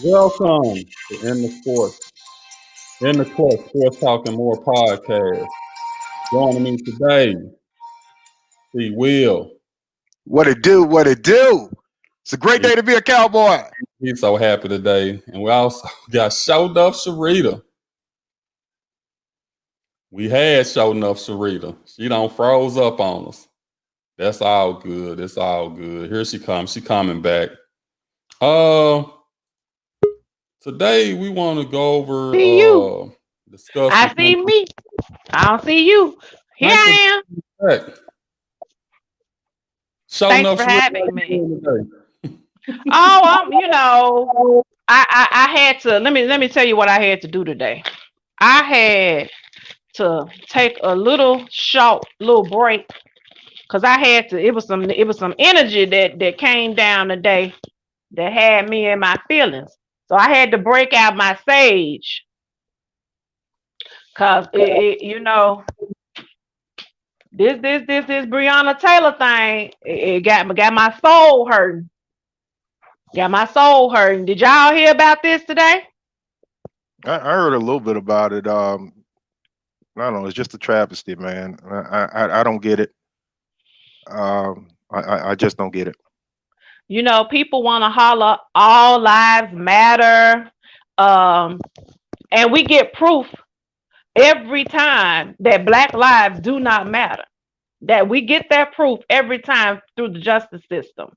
Welcome to In the Court Sports Talking More podcast. Joining me today, the Will. What it do? What it do? It's a great day to be a cowboy. He's so happy today. And we also got Show Enough Sharita. We had Show Enough Sharita. She don't froze up on us. That's all good. It's all good. Here she comes. She coming back. Today we want to go over See you. discuss. I see me. I don't see you. Here I am. Back. Show Thanks Enough for Sharita, having how you me. doing today? I had to let me tell you what I had to do today. I had to take a little short little break because I had to. It was some energy that came down today that had me in my feelings. So I had to break out my sage because this Breonna Taylor thing, it got my soul hurting. Got my soul hurting. Did y'all hear about this today? I heard a little bit about it. I don't know. It's just a travesty, man. I don't get it. I just don't get it. You know, people want to holler all lives matter. And we get proof every time that Black lives do not matter. That we get that proof every time through the justice system.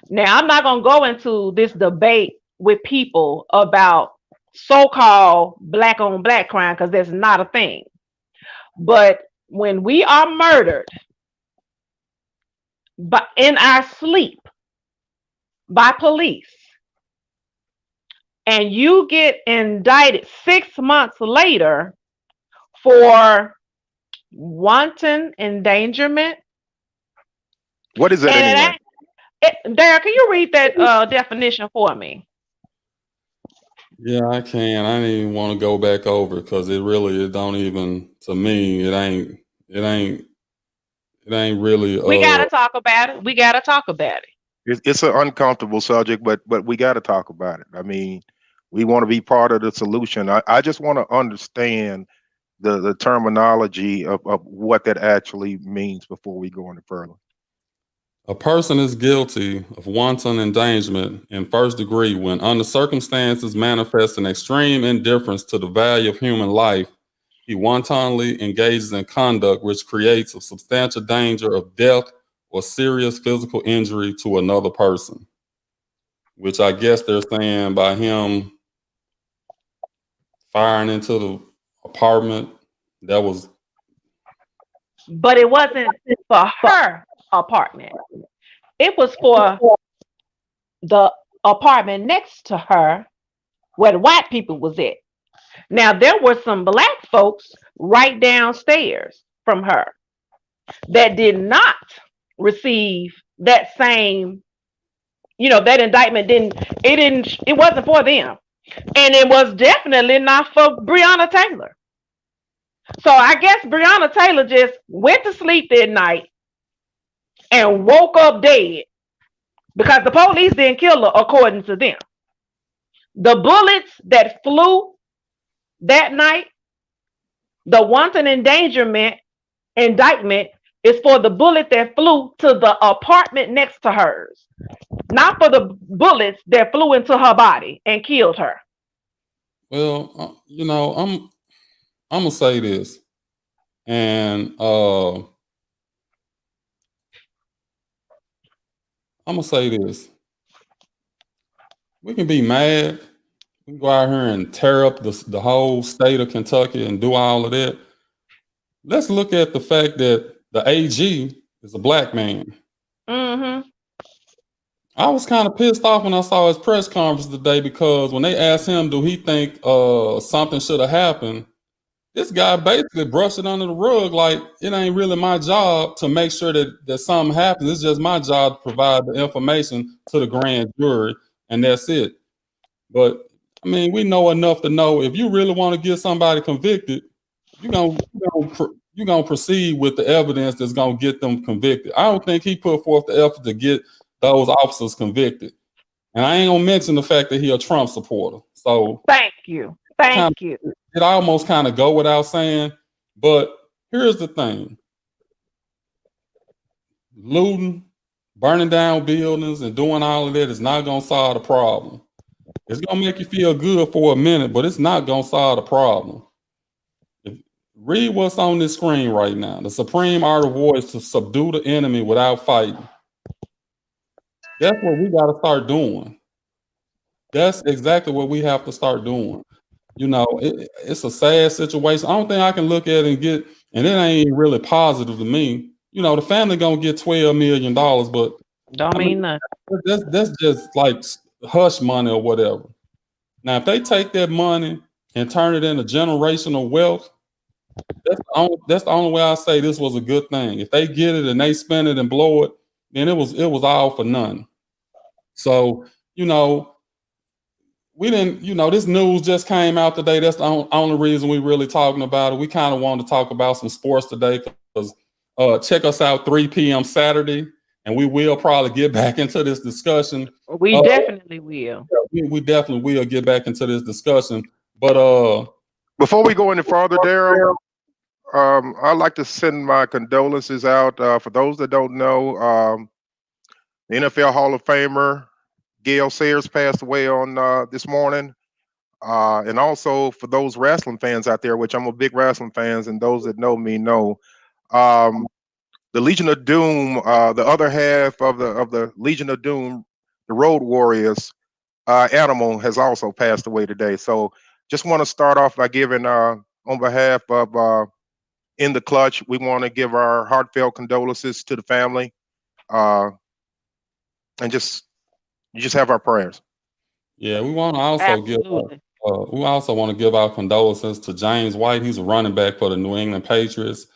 Now, I'm not going to go into this debate with people about so-called black on black crime because that's not a thing. But when we are murdered in our sleep by police and you get indicted 6 months later for wanton endangerment. What is that anyway? Darryl, can you read that definition for me? Yeah, I can. I didn't even want to go back over because it don't even, to me, it ain't really. We gotta talk about it. It's an uncomfortable subject, but we got to talk about it. I mean, we want to be part of the solution. I just want to understand the terminology of what that actually means before we go any further. A person is guilty of wanton endangerment in first degree when, under circumstances manifesting extreme indifference to the value of human life, he wantonly engages in conduct which creates a substantial danger of death or serious physical injury to another person. Which I guess they're saying by him firing into the apartment, that was. But it wasn't for her apartment. It was for the apartment next to her where the white people was at. Now, there were some black folks right downstairs from her that did not receive that same, that indictment it wasn't for them. And it was definitely not for Breonna Taylor. So I guess Breonna Taylor just went to sleep that night and woke up dead because the police didn't kill her, according to them. The bullets that flew that night, the wanton endangerment indictment is for the bullet that flew to the apartment next to hers, not for the bullets that flew into her body and killed her. Well, I'm gonna say this, and I'm gonna say this. We can be mad. We can go out here and tear up the whole state of Kentucky and do all of that. Let's look at the fact that the AG is a black man. Mm-hmm. I was kind of pissed off when I saw his press conference today because when they asked him, do he think something should have happened, this guy basically brushed it under the rug like it ain't really my job to make sure that something happens. It's just my job to provide the information to the grand jury, and that's it. But I mean, we know enough to know if you really want to get somebody convicted, you're gonna proceed with the evidence that's gonna get them convicted. I don't think he put forth the effort to get those officers convicted. And I ain't gonna mention the fact that he a Trump supporter. So Thank you. Thank you. it almost kind of go without saying. But here's the thing: looting, burning down buildings, and doing all of that is not gonna solve the problem. It's gonna make you feel good for a minute, but it's not gonna solve the problem. Read what's on this screen right now. The supreme art of war is to subdue the enemy without fighting. That's what we got to start doing. That's exactly what we have to start doing. You know, it's a sad situation. I don't think I can look at it and get, and it ain't really positive to me. You know, the family gonna get $12 million, but Don't mean nothing. that's just like hush money or whatever. Now, if they take that money and turn it into generational wealth, that's the only way I say this was a good thing. If they get it and they spend it and blow it, then it was all for none. So, you know, we didn't, you know, this news just came out today. That's the only reason we really talking about it. We kind of wanted to talk about some sports today because check us out 3 p.m. Saturday, and we will probably get back into this discussion. We definitely will. We definitely will get back into this discussion. But before we go any further, Daryl, I'd like to send my condolences out. For those that don't know, the NFL Hall of Famer Gale Sayers passed away on this morning. And also for those wrestling fans out there, which I'm a big wrestling fans, and those that know me know, the Legion of Doom, the other half of the Legion of Doom, the Road Warriors, Animal has also passed away today. So just want to start off by giving, on behalf of In the Clutch, we want to give our heartfelt condolences to the family, and you just have our prayers. yeah, we want to also give our condolences to James White. He's a running back for the New England Patriots.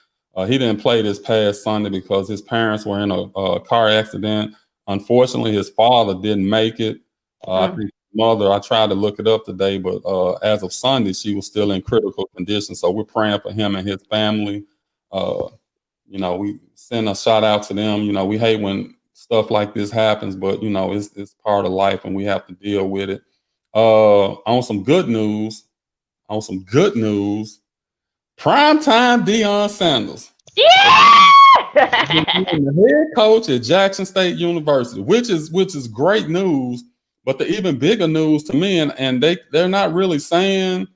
He didn't play this past Sunday because his parents were in a car accident. Unfortunately, his father didn't make it. I think his mother, I tried to look it up today, but as of Sunday, she was still in critical condition. So we're praying for him and his family. You know, we send a shout out to them. You know, we hate when stuff like this happens, but you know, it's part of life and we have to deal with it. On some good news, primetime Deion Sanders. Yeah! The head coach at Jackson State University, which is great news. But the even bigger news to me, and they're not really saying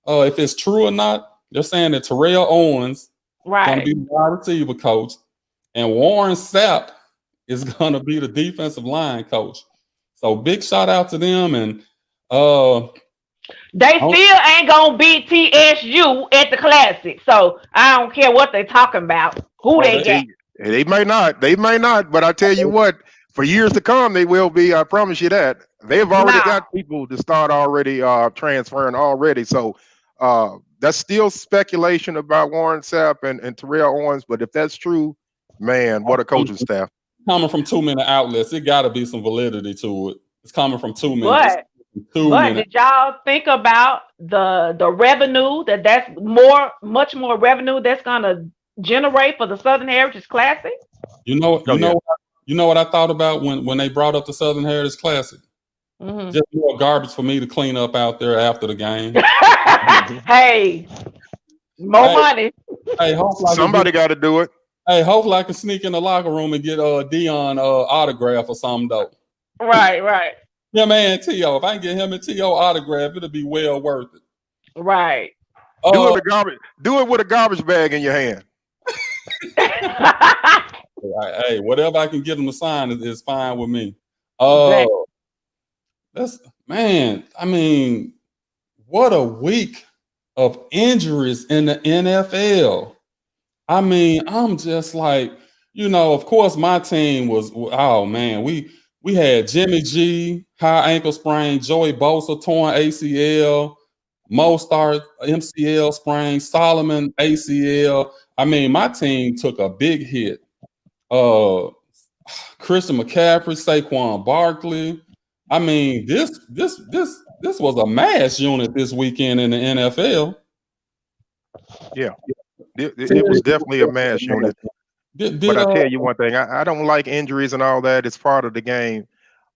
if it's true or not. They're saying that Terrell Owens going to be the wide receiver coach, and Warren Sapp is going to be the defensive line coach. So big shout out to them, and they still ain't gonna beat TSU at the Classic. So I don't care what they're talking about. Who they got? They may not, but I tell you what, for years to come, they will be. I promise you that. They've already got people to start already transferring already. So that's still speculation about Warren Sapp and Terrell Owens. But if that's true, man, what a coaching staff. Coming from too many outlets, it got to be some validity to it. It's coming from too many. But did y'all think about the revenue that's much more revenue that's gonna generate for the Southern Heritage Classic? You know what I thought about when they brought up the Southern Heritage Classic? Mm-hmm. Just more garbage for me to clean up out there after the game. Hey, more money. Hey, somebody got to do it. Hey, hopefully I can sneak in the locker room and get Deion autograph or something though. Right. Yeah, man, T.O. If I can get him and T.O. autograph, it'll be well worth it. Right. Do it with a garbage bag in your hand. Hey, whatever I can get him to sign is fine with me. That's, man, I mean, what a week of injuries in the NFL. I mean, I'm just like, you know, of course my team was, oh man, we had Jimmy G, high ankle sprain, Joey Bosa, torn ACL, Mostert, MCL sprain, Solomon, ACL. I mean, my team took a big hit. Christian McCaffrey, Saquon Barkley. I mean, this was a mass unit this weekend in the NFL. Yeah, it was definitely a mass unit. But I tell you one thing, I don't like injuries and all that. It's part of the game.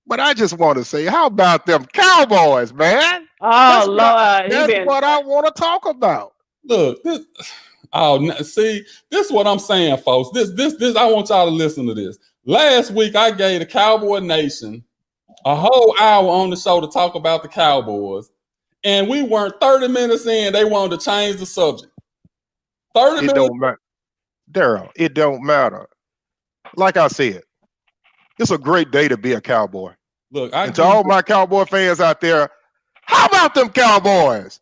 But I just want to say, how about them Cowboys, man? Oh Lord, he That's been. what I want to talk about. Look, see, this is what I'm saying, folks. This. I want y'all to listen to this. Last week, I gave the Cowboy Nation a whole hour on the show to talk about the Cowboys, and we weren't 30 minutes in. They wanted to change the subject. 30 It minutes. don't matter, Daryl. It don't matter. Like I said, it's a great day to be a Cowboy. Look, and to all my Cowboy fans out there, how about them Cowboys?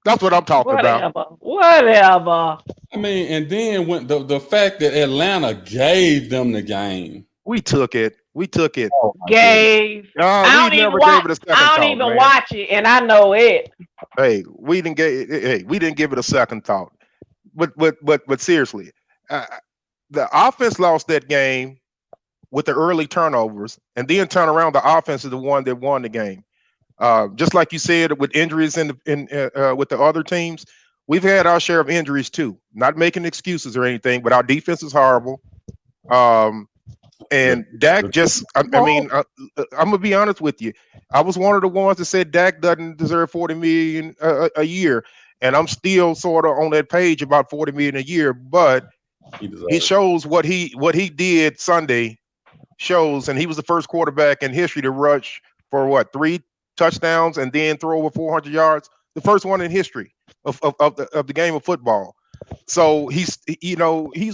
That's what I'm talking about. Whatever. I mean, and then when the fact that Atlanta gave them the game. We took it. We took it. Oh, Gave. we never gave it a second thought. I don't even watch it, and I know it. Hey, we didn't give it a second thought. But seriously, the offense lost that game with the early turnovers, and then turn around. The offense is the one that won the game. Just like you said, with injuries with the other teams, we've had our share of injuries too. Not making excuses or anything, but our defense is horrible. And Dak just, I'm gonna be honest with you. I was one of the ones that said Dak doesn't deserve $40 million a year, and I'm still sort of on that page about $40 million a year. But he shows what he did Sunday shows, and he was the first quarterback in history to rush for 3 touchdowns and then throw over 400 yards. The first one in history of the game of football. So he's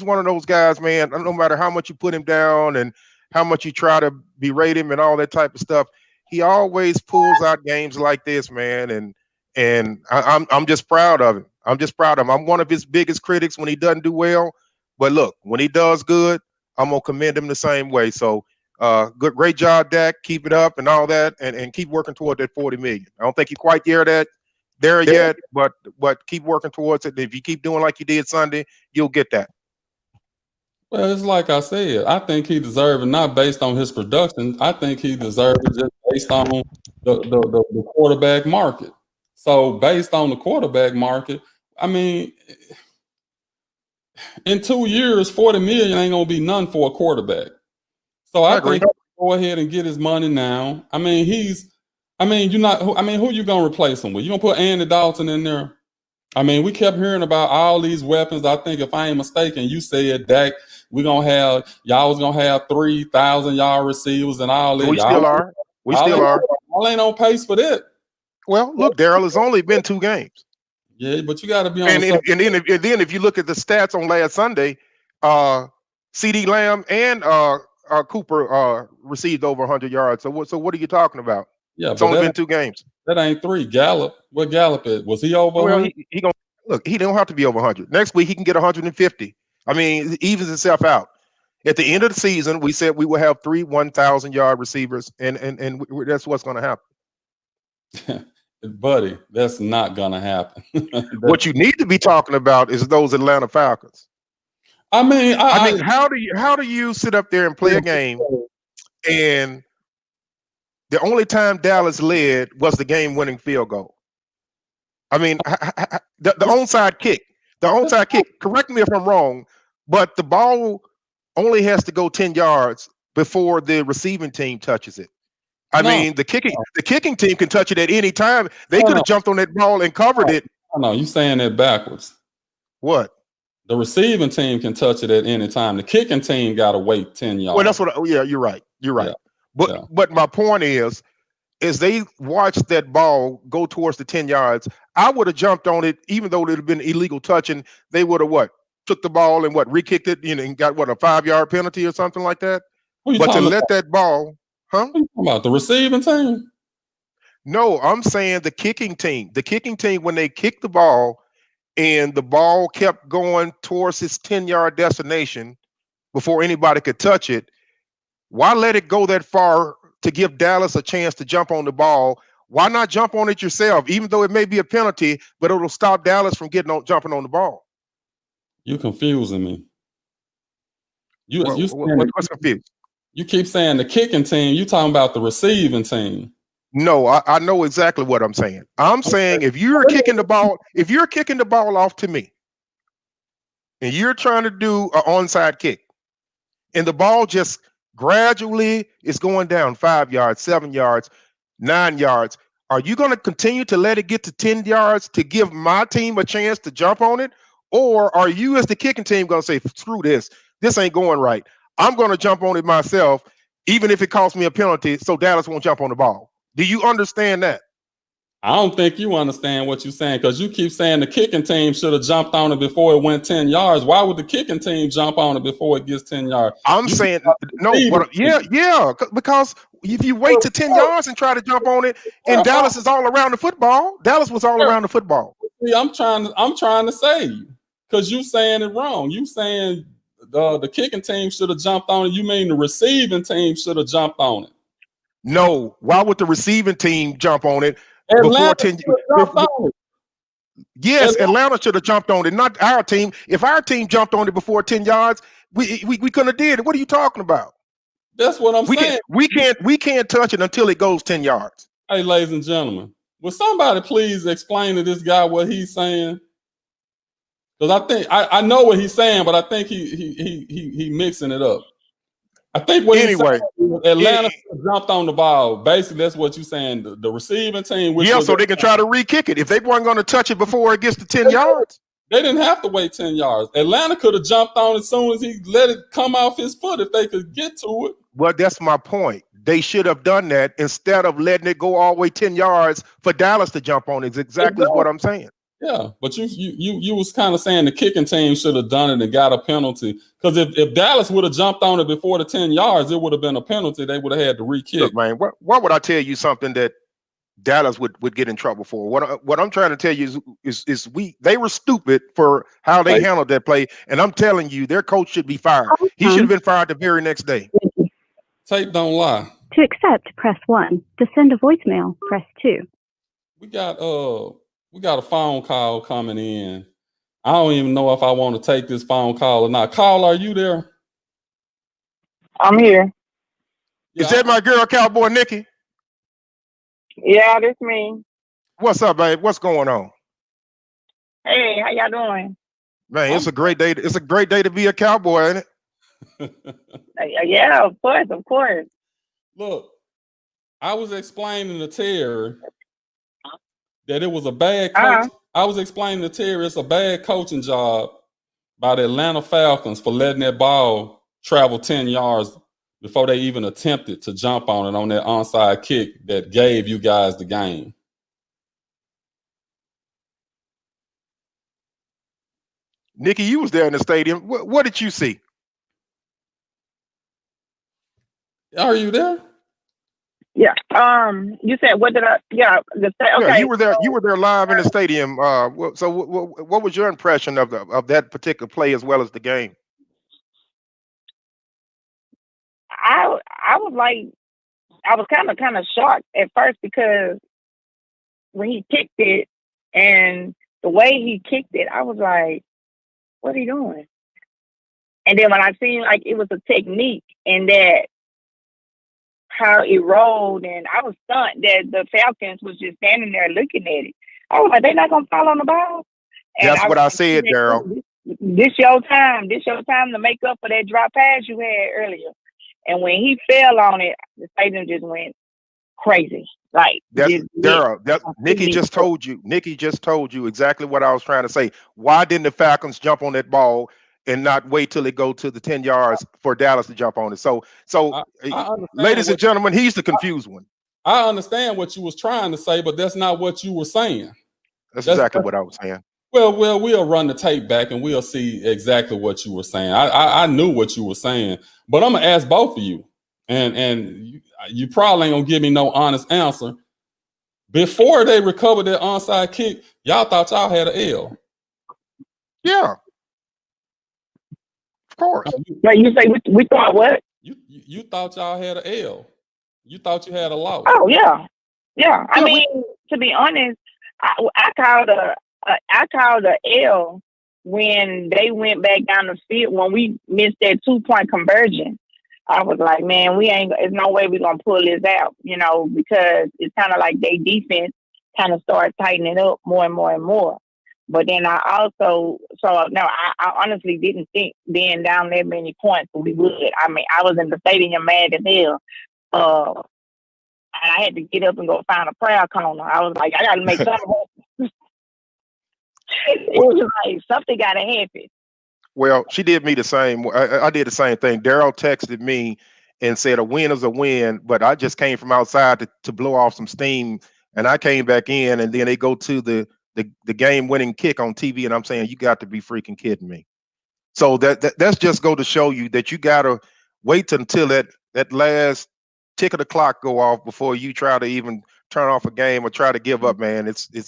one of those guys, man. No matter how much you put him down and how much you try to berate him and all that type of stuff, he always pulls out games like this, man. And I'm just proud of him. I'm one of his biggest critics when he doesn't do well. But look, when he does good, I'm gonna commend him the same way. So great job, Dak. Keep it up and all that, and keep working toward that 40 million. I don't think you quite there yet, but keep working towards it. If you keep doing like you did Sunday, you'll get that. Well, it's like I said, I think he deserved it not based on his production. I think he deserved it just based on the quarterback market. So based on the quarterback market, I mean, in 2 years, 40 million ain't gonna be none for a quarterback. So I think go ahead and get his money now. I mean, who you gonna replace him with? You gonna put Andy Dalton in there? I mean, we kept hearing about all these weapons. I think if I ain't mistaken, you said Dak, y'all was gonna have 3,000 yard receivers and all that. We still are. Y'all ain't on pace for that. Well, look, Daryl, it's only been 2 games. Yeah, but you got to be on. And then if you look at the stats on last Sunday, CeeDee Lamb and Cooper received over 100 yards. So what are you talking about? Yeah, it's only been 2 games. That ain't 3. Gallup, what Gallup is? Was he over? Well, he gonna look. He don't have to be over 100. Next week he can get 150. I mean, it evens itself out. At the end of the season, we said we will have 3 1,000 yard receivers, and that's what's going to happen. Buddy, that's not gonna happen. What you need to be talking about is those Atlanta Falcons. I mean, how do you sit up there and play a game, and the only time Dallas led was the game-winning field goal? I mean, the onside kick. The onside kick. Correct me if I'm wrong, but the ball only has to go 10 yards before the receiving team touches it. I mean, the kicking team can touch it at any time. They could have jumped on that ball and covered it. No, you saying that backwards. What? The receiving team can touch it at any time. The kicking team got to wait 10 yards. Well, that's what. Yeah, you're right. You're right. Yeah. But my point is they watched that ball go towards the 10 yards. I would have jumped on it, even though it would have been illegal touching. They would have took the ball and re-kicked it, and got a 5-yard penalty or something like that. But to let that ball. Huh? What are you talking about? The receiving team? No, I'm saying the kicking team. The kicking team, when they kicked the ball and the ball kept going towards its 10-yard destination before anybody could touch it, why let it go that far to give Dallas a chance to jump on the ball? Why not jump on it yourself, even though it may be a penalty, but it'll stop Dallas from jumping on the ball? You confusing me. What's confused? You keep saying the kicking team. You talking about the receiving team? No, I know exactly what I'm saying. I'm saying if you're kicking the ball off to me, and you're trying to do an onside kick, and the ball just Gradually, it's going down 5 yards, 7 yards, 9 yards. Are you going to continue to let it get to 10 yards to give my team a chance to jump on it? Or are you, as the kicking team, going to say, screw this? This ain't going right. I'm going to jump on it myself, even if it costs me a penalty, so Dallas won't jump on the ball. Do you understand that? I don't think you understand what you're saying, because you keep saying the kicking team should have jumped on it before it went 10 yards. Why would the kicking team jump on it before it gets 10 yards? I'm saying no. Because if you wait to 10 yards and try to jump on it, and Dallas is all around the football. Dallas was all around the football. See, I'm trying to save you, because you saying it wrong. You saying the kicking team should have jumped on it. You mean the receiving team should have jumped on it? No. Why would the receiving team jump on it Atlanta before 10? jumped on it. Yes, Atlanta should have jumped on it, not our team. If our team jumped on it before 10 yards, we couldn't have did it. What are you talking about? That's what I'm saying. We can't touch it until it goes 10 yards. Hey, ladies and gentlemen, will somebody please explain to this guy what he's saying? Because I think I know what he's saying, but I think he mixing it up. I think what he's saying is Atlanta jumped on the ball. Basically, that's what you're saying. The receiving team, so they can try to re-kick it if they weren't going to touch it before it gets to 10 yards. They didn't have to wait 10 yards. Atlanta could have jumped on it as soon as he let it come off his foot if they could get to it. Well, that's my point. They should have done that instead of letting it go all the way 10 yards for Dallas to jump on it. It's exactly what I'm saying. Yeah, but you was kind of saying the kicking team should have done it and got a penalty. Because if Dallas would have jumped on it before the 10 yards, it would have been a penalty. They would have had to re-kick. Look, man, why would I tell you something that Dallas would get in trouble for? What I'm trying to tell you is they were stupid for how they handled that play, and I'm telling you, their coach should be fired. He should have been fired the very next day. Tape don't lie. To accept, press 1. To send a voicemail, press 2. We got a phone call coming in. I don't even know if I want to take this phone call or not. Call, are you there? I'm here. Is that my girl, Cowboy Nikki? Yeah, that's me. What's up, babe? What's going on? Hey, how y'all doing? Man, it's a great day. It's a great day to be a cowboy, ain't it? Yeah, of course. Look, I was explaining to Terry that it was a bad coach. I was explaining to Terry it's a bad coaching job by the Atlanta Falcons for letting that ball travel 10 yards before they even attempted to jump on it on that onside kick that gave you guys the game. Nikki, you was there in the stadium. What did you see? Are you there? Yeah. You said what did I? Yeah. Okay. Yeah, you were there. You were there live in the stadium. So what was your impression of that particular play as well as the game? I was like, I was kind of shocked at first because when he kicked it and the way he kicked it, I was like, what are you doing? And then when I seen like it was a technique and that how it rolled, and I was stunned that the Falcons was just standing there looking at it. I was like, they're not gonna fall on the ball. And that's what I said, Daryl. This your time. This your time to make up for that drop pass you had earlier. And when he fell on it, the stadium just went crazy. Like Daryl, Nikki just told you. Nikki just told you exactly what I was trying to say. Why didn't the Falcons jump on that ball and not wait till it go to the 10 yards for Dallas to jump on it? So ladies and gentlemen, he's the confused one. I understand what you was trying to say, but that's not what you were saying. That's exactly what I was saying. Well, we'll run the tape back and we'll see exactly what you were saying. I knew what you were saying, but I'm gonna ask both of you, and you probably ain't gonna give me no honest answer. Before they recovered that onside kick, y'all thought y'all had an L. Yeah, of course. Like you say, we thought what? You thought y'all had an L. You thought you had a loss. Oh yeah. I mean, to be honest, I called a L when they went back down the field when we missed that 2-point conversion. I was like, man, there's no way we're gonna pull this out, because it's kind of like their defense kind of started tightening up more and more and more. But then I also, so no, I honestly didn't think being down that many points we would. I mean, I was in the stadium mad as hell. And I had to get up and go find a prayer corner. I was like, I got to make something happen. It was like something got to happen. Well, she did me the same. I did the same thing. Daryl texted me and said a win is a win, but I just came from outside to blow off some steam, and I came back in, and then they go to the game winning kick on TV, and I'm saying, you got to be freaking kidding me. So that's just go to show you that you gotta wait until that last tick of the clock go off before you try to even turn off a game or try to give up, man. It's a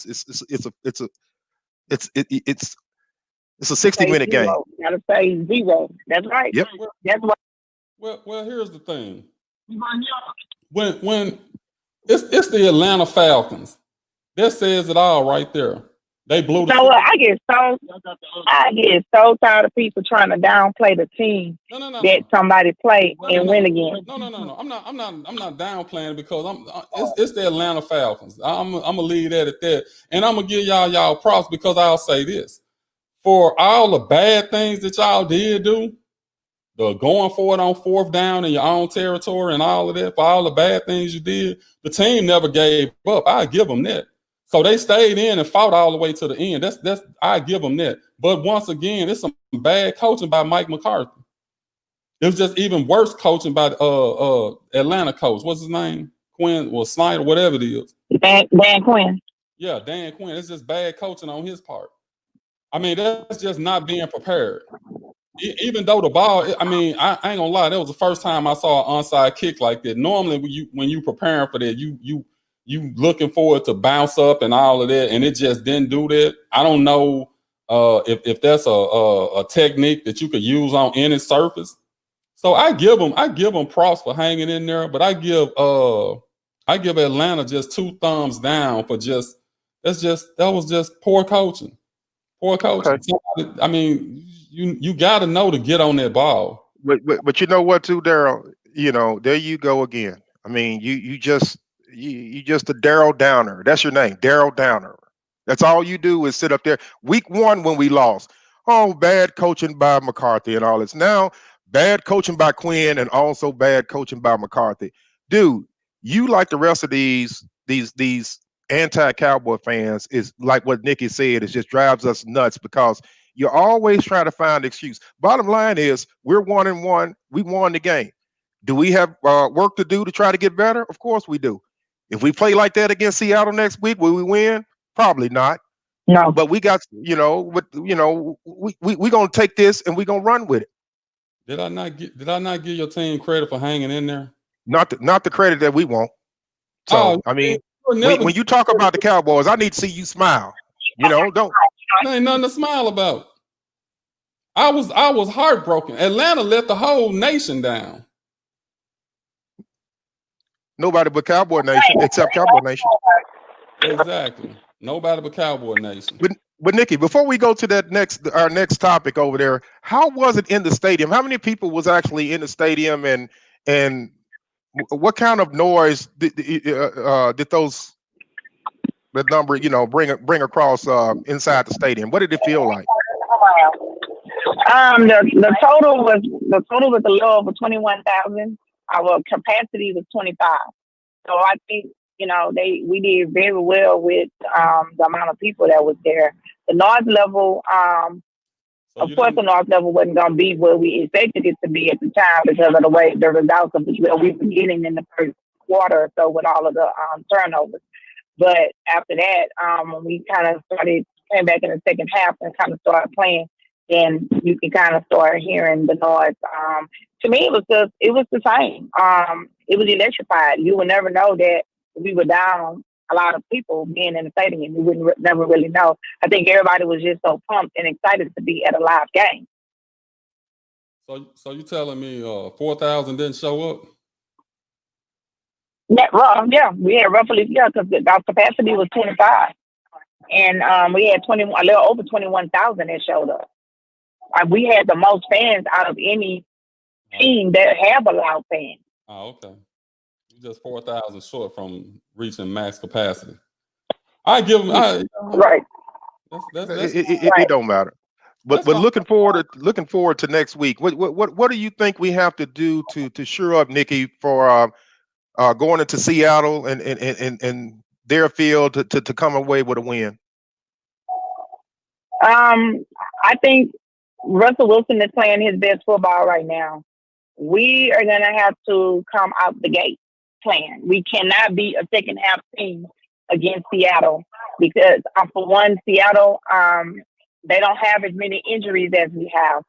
60-minute game. Gotta say zero. That's right. Yep. That's what. Well, here's the thing. When it's the Atlanta Falcons, that says it all right there. They blew the. So I get so tired of people trying to downplay the team that somebody play and win again. No. I'm not downplaying it because it's the Atlanta Falcons. I'm gonna leave that at that, and I'm gonna give y'all props because I'll say this: for all the bad things that y'all did do, the going for it on fourth down in your own territory and all of that, for all the bad things you did, the team never gave up. I give them that. So they stayed in and fought all the way to the end. That's I give them that. But once again, it's some bad coaching by Mike McCarthy. It was just even worse coaching by Atlanta coach. What's his name? Quinn or Snyder, whatever it is. Dan Quinn. Yeah, Dan Quinn. It's just bad coaching on his part. I mean, that's just not being prepared. Even though the ball, I mean, I ain't gonna lie, that was the first time I saw an onside kick like that. Normally, when you preparing for that, you looking forward to bounce up and all of that, and it just didn't do that. I don't know if that's a technique that you could use on any surface. So I give them props for hanging in there, but I give Atlanta just 2 thumbs down for that was just poor coaching. Poor coaching. Okay. Somebody, I mean, you got to know to get on that ball. But you know what, too, Daryl? You know, there you go again. I mean, you just a Daryl Downer. That's your name, Daryl Downer. That's all you do is sit up there. Week 1 when we lost, oh, bad coaching by McCarthy and all this. Now, bad coaching by Quinn and also bad coaching by McCarthy. Dude, you like the rest of these anti-Cowboy fans is like what Nikki said. It just drives us nuts because you're always trying to find an excuse. Bottom line is we're 1-1. We won the game. Do we have work to do to try to get better? Of course we do. If we play like that against Seattle next week, will we win? Probably not. No. But we got, we're gonna take this and we're gonna run with it. Did I not give your team credit for hanging in there? Not the credit that we want. So I mean, when you talk about the Cowboys, I need to see you smile. Don't. There ain't nothing to smile about. I was heartbroken. Atlanta let the whole nation down. Nobody but Cowboy Nation, except Cowboy Nation. Exactly. Nobody but Cowboy Nation. But Nikki, before we go to our next topic over there, how was it in the stadium? How many people was actually in the stadium, and what kind of noise did that number bring across inside the stadium? What did it feel like? The total was a little over 21,000. Our capacity was 25. So I think we did very well with the amount of people that was there. The noise level, of course, the noise level wasn't going to be where we expected it to be at the time because of the results of what we were getting in the first quarter or so with all of the turnovers. But after that, when we kind of came back in the second half and kind of started playing, then you can kind of start hearing the noise. To me, it was the same. It was electrified. You would never know that we were down a lot of people being in the stadium. You wouldn't never really know. I think everybody was just so pumped and excited to be at a live game. So you telling me 4,000 didn't show up? Yeah, we had roughly because our capacity was 25, and we had a little over 21,000 that showed up. We had the most fans out of any team that have a loud fan. Oh, okay. Just 4,000 short from reaching max capacity. I give them right. That's It don't matter. But fine. looking forward to next week. What do you think we have to do to shore up, Nikki, for going into Seattle and their field to come away with a win? I think Russell Wilson is playing his best football right now. We are going to have to come out the gate playing. We cannot be a second half team against Seattle because, for one, Seattle, they don't have as many injuries as we have.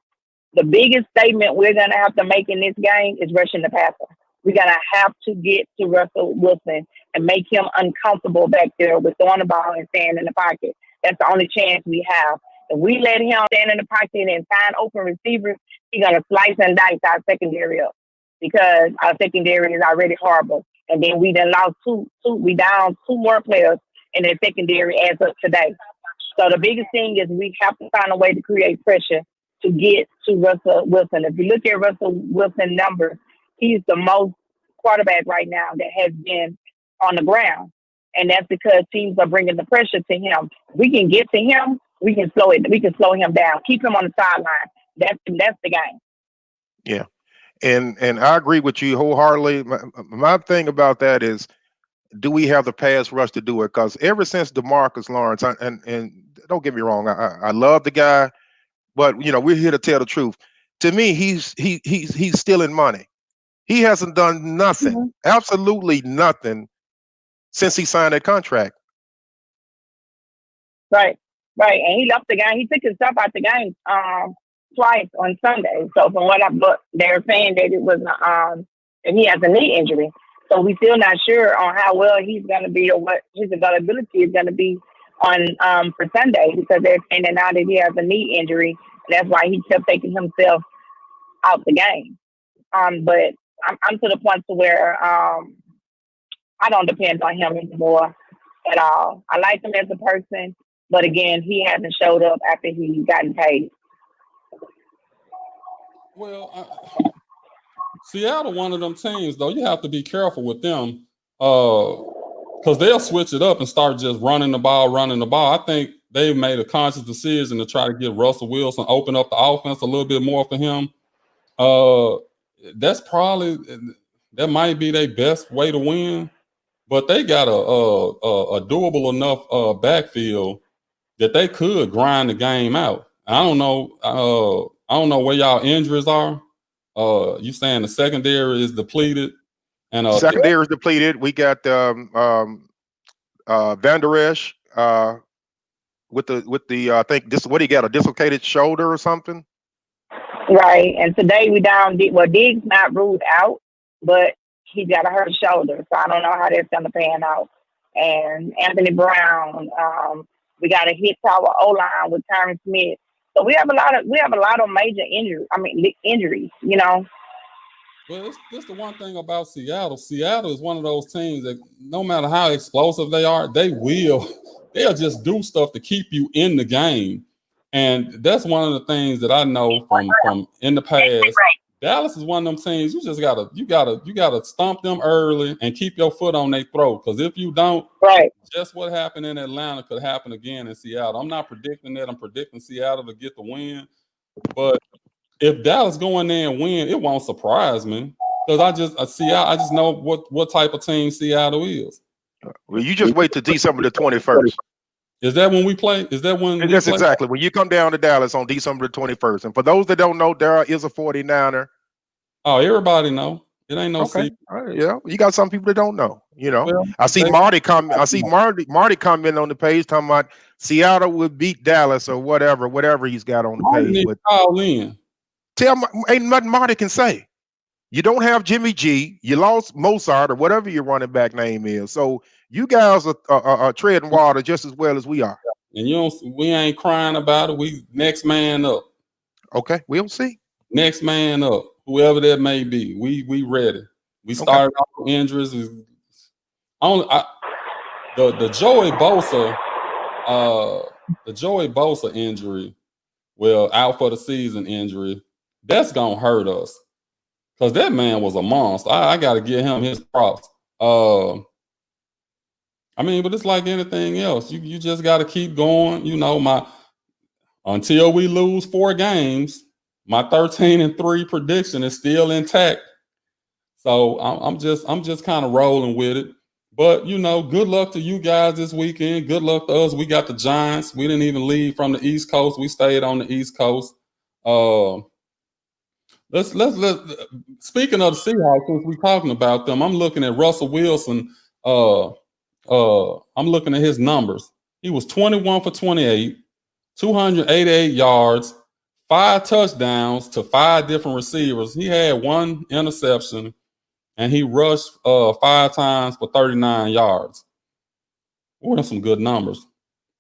The biggest statement we're going to have to make in this game is rushing the passer. We're going to have to get to Russell Wilson and make him uncomfortable back there with throwing the ball and staying in the pocket. That's the only chance we have. If we let him stand in the pocket and find open receivers, he's going to slice and dice our secondary up because our secondary is already horrible. And then we done lost we down two more players in the secondary as of today. So the biggest thing is we have to find a way to create pressure to get to Russell Wilson. If you look at Russell Wilson's numbers, he's the most quarterback right now that has been on the ground. And that's because teams are bringing the pressure to him. We can get to him. We can slow it. We can slow him down. Keep him on the sideline. That's the game. Yeah, and I agree with you wholeheartedly. My thing about that is, do we have the pass rush to do it? Because ever since DeMarcus Lawrence, and don't get me wrong, I love the guy, but we're here to tell the truth. To me, he's stealing money. He hasn't done nothing, absolutely nothing, since he signed that contract. Right. And he left the game. He took himself out the game twice on Sunday. So from what they're saying that it was that he has a knee injury. So we're still not sure on how well he's going to be or what his availability is going to be on for Sunday, because they're saying that now that he has a knee injury, that's why he kept taking himself out the game. But I'm to the point to where I don't depend on him anymore at all. I like him as a person, but again, he hasn't showed up after he's gotten paid. Well, Seattle, one of them teams, though, you have to be careful with them because they'll switch it up and start just running the ball. I think they've made a conscious decision to try to get Russell Wilson, open up the offense a little bit more for him. That might be their best way to win, but they got a doable enough backfield that they could grind the game out. I don't know where y'all injuries are. You saying the secondary is depleted, and secondary is depleted. We got Van Der Esch with the I think this what he got, a dislocated shoulder or something. Right, and today we down Diggs not ruled out, but he got a hurt shoulder, so I don't know how that's gonna pan out. And Anthony Brown, we got a hit to our O-line with Tyron Smith. So we have a lot of major injuries. Well, it's the one thing about Seattle. Seattle is one of those teams that no matter how explosive they are, they'll just do stuff to keep you in the game. And that's one of the things that I know from in the past. Dallas is one of them teams you just gotta stomp them early and keep your foot on their throat. Because if you don't, just what happened in Atlanta could happen again in Seattle. I'm not predicting that. I'm predicting Seattle to get the win. But if Dallas go in there and win, it won't surprise me. Because I just know what type of team Seattle is. Well, you just wait till December the 21st. Is that when we play? Is that when? That's exactly when you come down to Dallas on December the 21st. And for those that don't know, Darryl is a 49er. Oh, everybody know. It ain't no secret. Yeah, you got some people that don't know. Well, I see Marty comment on the page talking about Seattle would beat Dallas or whatever he's got on the page. But call in. Tell me, ain't nothing Marty can say. You don't have Jimmy G. You lost Mozart or whatever your running back name is. So you guys are treading water just as well as we are. And we ain't crying about it. We next man up. Okay, we'll see. Next man up, whoever that may be. We ready. We started off with injuries. The Joey Bosa injury, out for the season injury, that's gonna hurt us. Because that man was a monster. I got to give him his props. I mean, but it's like anything else. You just got to keep going. You know, until we lose 4 games, my 13-3 prediction is still intact. So I'm just kind of rolling with it. But you know, good luck to you guys this weekend. Good luck to us. We got the Giants. We didn't even leave from the East Coast. We stayed on the East Coast. Uh, let's speaking of the Seahawks, since we're talking about them, I'm looking at Russell Wilson. I'm looking at his numbers. He was 21 for 28, 288 yards, 5 touchdowns to 5 different receivers. He had 1 interception, and he rushed 5 times for 39 yards. What are some good numbers?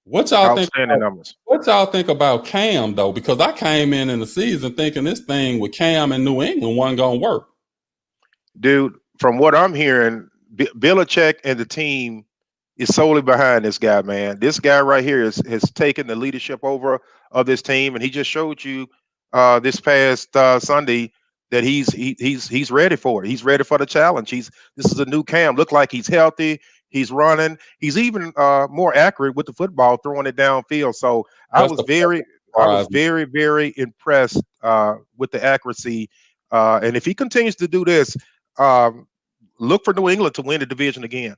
What y'all think? Outstanding numbers. What y'all think about Cam though? Because I came in the season thinking this thing with Cam in New England wasn't gonna work. Dude, from what I'm hearing, Belichick and the team is solely behind this guy, man. This guy right here has taken the leadership over of this team, and he just showed you this past Sunday that he's ready for it. He's ready for the challenge. This is a new Cam. Look like he's healthy. He's running. He's even more accurate with the football, throwing it downfield. So I That's was the very, very impressed with the accuracy. And if he continues to do this, look for New England to win the division again.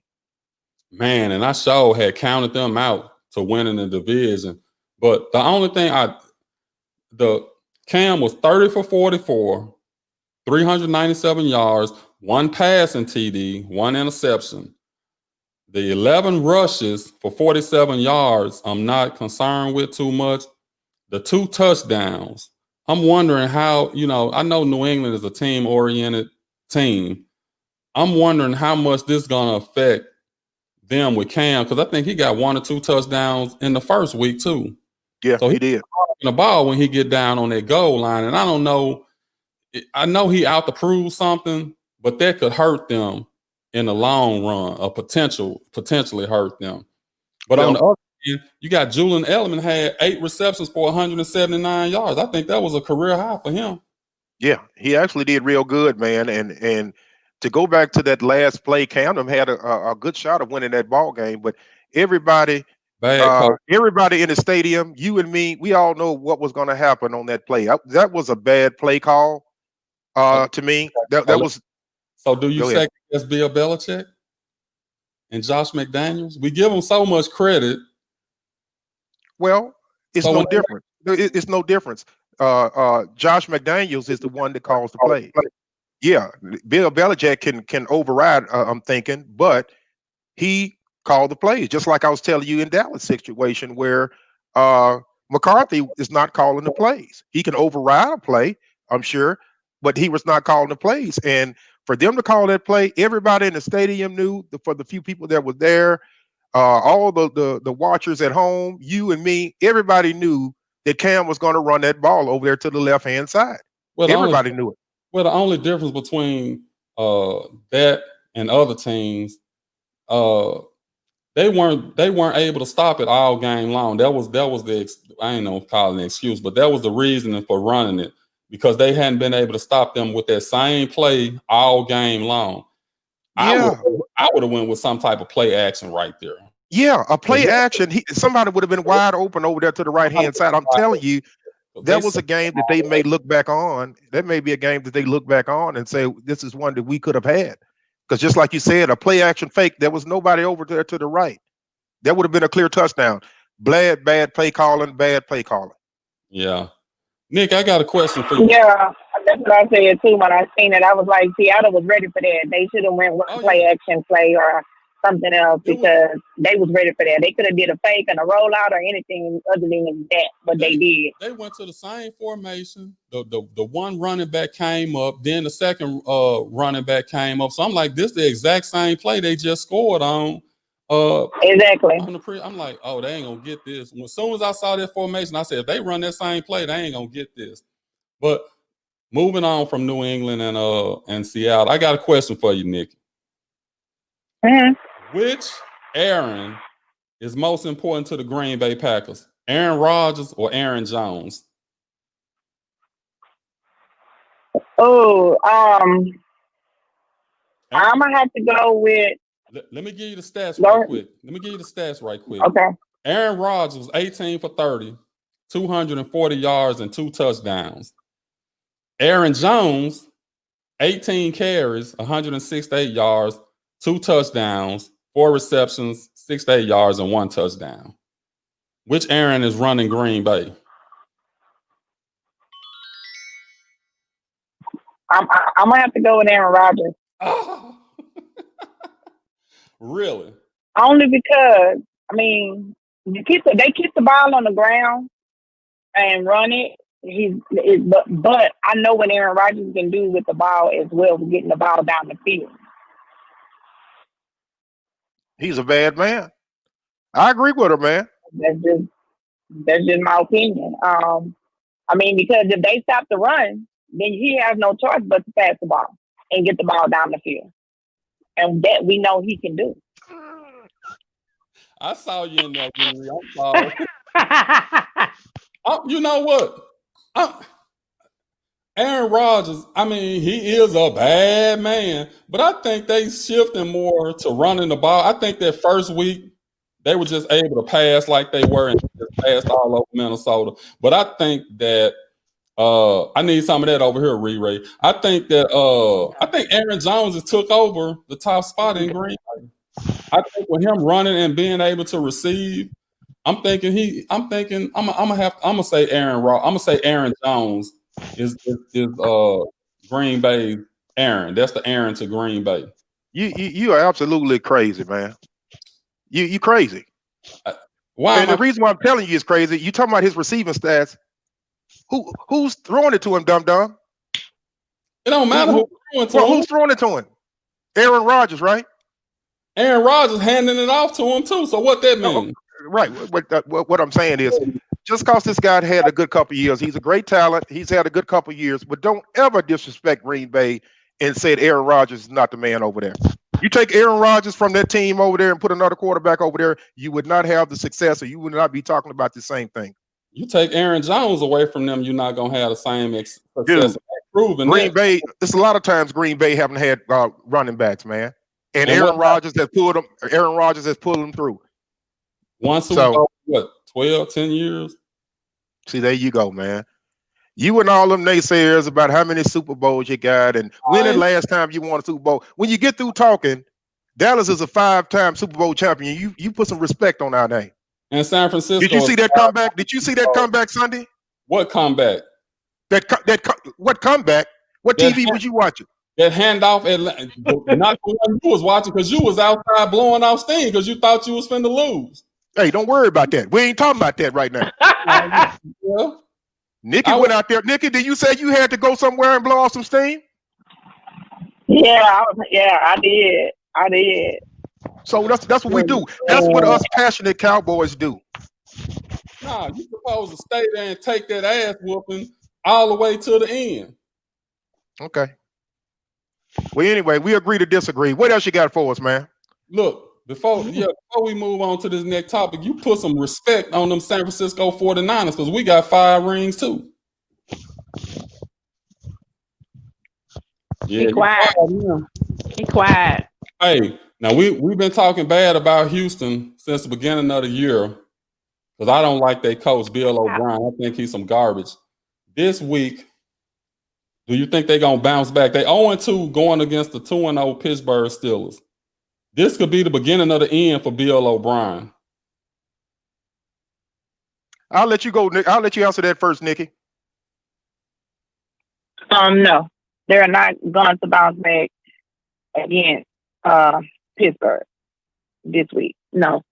man, and I sure had counted them out to winning the division. But the only thing the Cam was 30 for 44, 397 yards, 1 passing TD, 1 interception. The 11 rushes for 47 yards, I'm not concerned with too much. The 2 touchdowns, I'm wondering how, you know, I know New England is a team-oriented team. I'm wondering how much this is going to affect them with Cam, because I think he got 1 or 2 touchdowns in the first week too. Yeah, So he did. The ball when he get down on that goal line, and I don't know. I know he out to prove something, but that could hurt them in the long run, or potentially hurt them. But on the other hand, you got Julian Edelman had 8 receptions for 179 yards. I think that was a career high for him. Yeah, he actually did real good, man. And to go back to that last play, Camden had a good shot of winning that ball game, but everybody Bad coach. everybody in the stadium, you and me, we all know what was going to happen on that play. That was a bad play call to me. That was. So do you Go ahead. second guess Bill Belichick and Josh McDaniels? We give them so much credit. Well, it's So no when they- different. It's no difference. Josh McDaniels is the one that calls the play. Yeah, Bill Belichick can override. I'm thinking, but he called the plays, just like I was telling you in Dallas situation where McCarthy is not calling the plays. He can override a play, I'm sure, but he was not calling the plays. And for them to call that play, everybody in the stadium knew. For the few people that were there, all the watchers at home, you and me, everybody knew that Cam was going to run that ball over there to the left hand side. Well, Everybody knew it. Well, the only difference between that and other teams, they weren't able to stop it all game long. That was I ain't know call it an excuse, but that was the reasoning for running it, because they hadn't been able to stop them with that same play all game long. Yeah. I would have went with some type of play action right there. Yeah, a play action. Somebody would have been wide open over there to the right hand side. I'm telling you, that was a game that they may look back on. That may be a game that they look back on and say, this is one that we could have had. Because just like you said, a play action fake, there was nobody over there to the right. That would have been a clear touchdown. Bad play calling, bad play calling. Yeah. Nick, I got a question for you. Yeah, that's what I said too when I seen it. I was like, Seattle was ready for that. They should have went with play action play or something else, because they was ready for that. They could have did a fake and a rollout or anything other than that, but they did. They went to the same formation. The one running back came up, then the second running back came up. So I'm like, this is the exact same play they just scored on. Exactly. I'm like, oh, they ain't gonna get this. As soon as I saw that formation, I said, if they run that same play, they ain't gonna get this. But moving on from New England and Seattle, I got a question for you, Nick. Mm-hmm. Which Aaron is most important to the Green Bay Packers? Aaron Rodgers or Aaron Jones? Oh, I'm gonna have to go with Let me give you the stats Go right ahead. quick. Let me give you the stats right quick. Okay. Aaron Rodgers was 18 for 30, 240 yards and 2 touchdowns. Aaron Jones, 18 carries, 168 yards, 2 touchdowns, 4 receptions, 68 yards, and 1 touchdown. Which Aaron is running Green Bay? I'm gonna have to go with Aaron Rodgers. Oh. Really? Only because I mean they keep the ball on the ground and run it. But I know what Aaron Rodgers can do with the ball as well, getting the ball down the field. He's a bad man. I agree with her, man. That's just my opinion. I mean, because if they stop the run, then he has no choice but to pass the ball and get the ball down the field. And that we know he can do. I saw you in there, Riri. I'm sorry. You know what? Aaron Rodgers, I mean, he is a bad man, but I think they shifting more to running the ball. I think that first week they were just able to pass like they were and just passed all over Minnesota. But I think that I need some of that over here, Ray. I think Aaron Jones has took over the top spot in Green Bay. I think with him running and being able to receive, I'm gonna say Aaron Jones is Green Bay Aaron. That's the Aaron to Green Bay. You are absolutely crazy, man. You crazy. Why? And the reason why I'm telling you is crazy. You talking about his receiving stats. Who's throwing it to him, dum dum? It don't matter who's throwing it to him. Aaron Rodgers, right? Aaron Rodgers handing it off to him too. So what that mean? Right. What I'm saying is, just because this guy had a good couple of years, he's a great talent. He's had a good couple of years, but don't ever disrespect Green Bay and say Aaron Rodgers is not the man over there. You take Aaron Rodgers from that team over there and put another quarterback over there, you would not have the success, or you would not be talking about the same thing. You take Aaron Jones away from them, you're not gonna have the same success. Green Bay, it's a lot of times Green Bay haven't had running backs, man. And Aaron Rodgers has pulled them through. One Super Bowl, what, 12, 10 years? See, there you go, man. You and all them naysayers about how many Super Bowls you got and when the last time you won a Super Bowl. When you get through talking, Dallas is a 5-time Super Bowl champion. You put some respect on our name. And San Francisco. Did you see that comeback? Did you see that comeback Sunday? What comeback? What comeback? What TV was you watching? That handoff, not the one you was watching because you was outside blowing off steam because you thought you was finna lose. Hey, don't worry about that. We ain't talking about that right now. Yeah. Nikki went out there. Nikki, did you say you had to go somewhere and blow off some steam? Yeah, I did. So that's what we do. That's what us passionate Cowboys do. Nah, you supposed to stay there and take that ass whooping all the way to the end. Okay. Well, anyway, we agree to disagree. What else you got for us, man? Look, before we move on to this next topic, you put some respect on them San Francisco 49ers because we got 5 rings too. Yeah, Be quiet. Be quiet. Hey, now we've been talking bad about Houston since the beginning of the year because I don't like their coach, Bill O'Brien. I think he's some garbage. This week, do you think they're going to bounce back? They 0-2 going against the 2-0 Pittsburgh Steelers. This could be the beginning of the end for Bill O'Brien. I'll let you go, Nick. I'll let you answer that first, Nikki. No, they're not going to bounce back against Pittsburgh this week. No.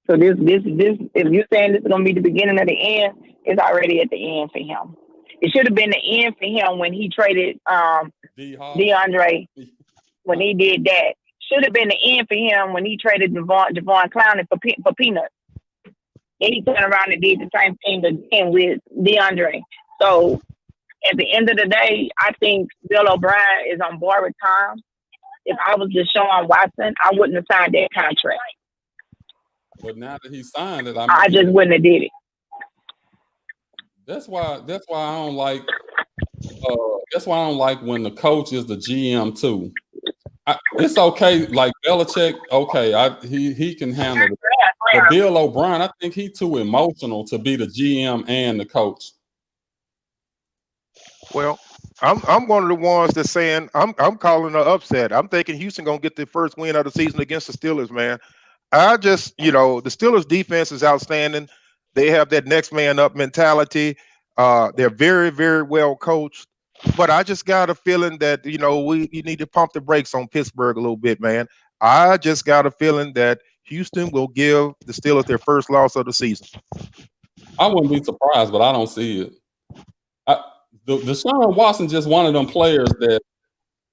So this, if you're saying this is going to be the beginning of the end, it's already at the end for him. It should have been the end for him when he traded DeAndre. When he did that, should have been the end for him when he traded Devon Clowney for peanuts. And he turned around and did the same thing again with DeAndre. So at the end of the day, I think Bill O'Brien is on board with Tom. If I was Deshaun Watson, I wouldn't have signed that contract. But now that he signed it, I just wouldn't have did it. That's why I don't like. That's why I don't like when the coach is the GM too. It's okay. Like Belichick, okay, he can handle it. But Bill O'Brien, I think he too emotional to be the GM and the coach. Well, I'm one of the ones that's saying I'm calling an upset. I'm thinking Houston gonna get the first win of the season against the Steelers, man. I just, the Steelers defense is outstanding. They have that next man up mentality. They're very, very well coached. But I just got a feeling that, you need to pump the brakes on Pittsburgh a little bit, man. I just got a feeling that Houston will give the Steelers their first loss of the season. I wouldn't be surprised, but I don't see it. Deshaun Watson just one of them players that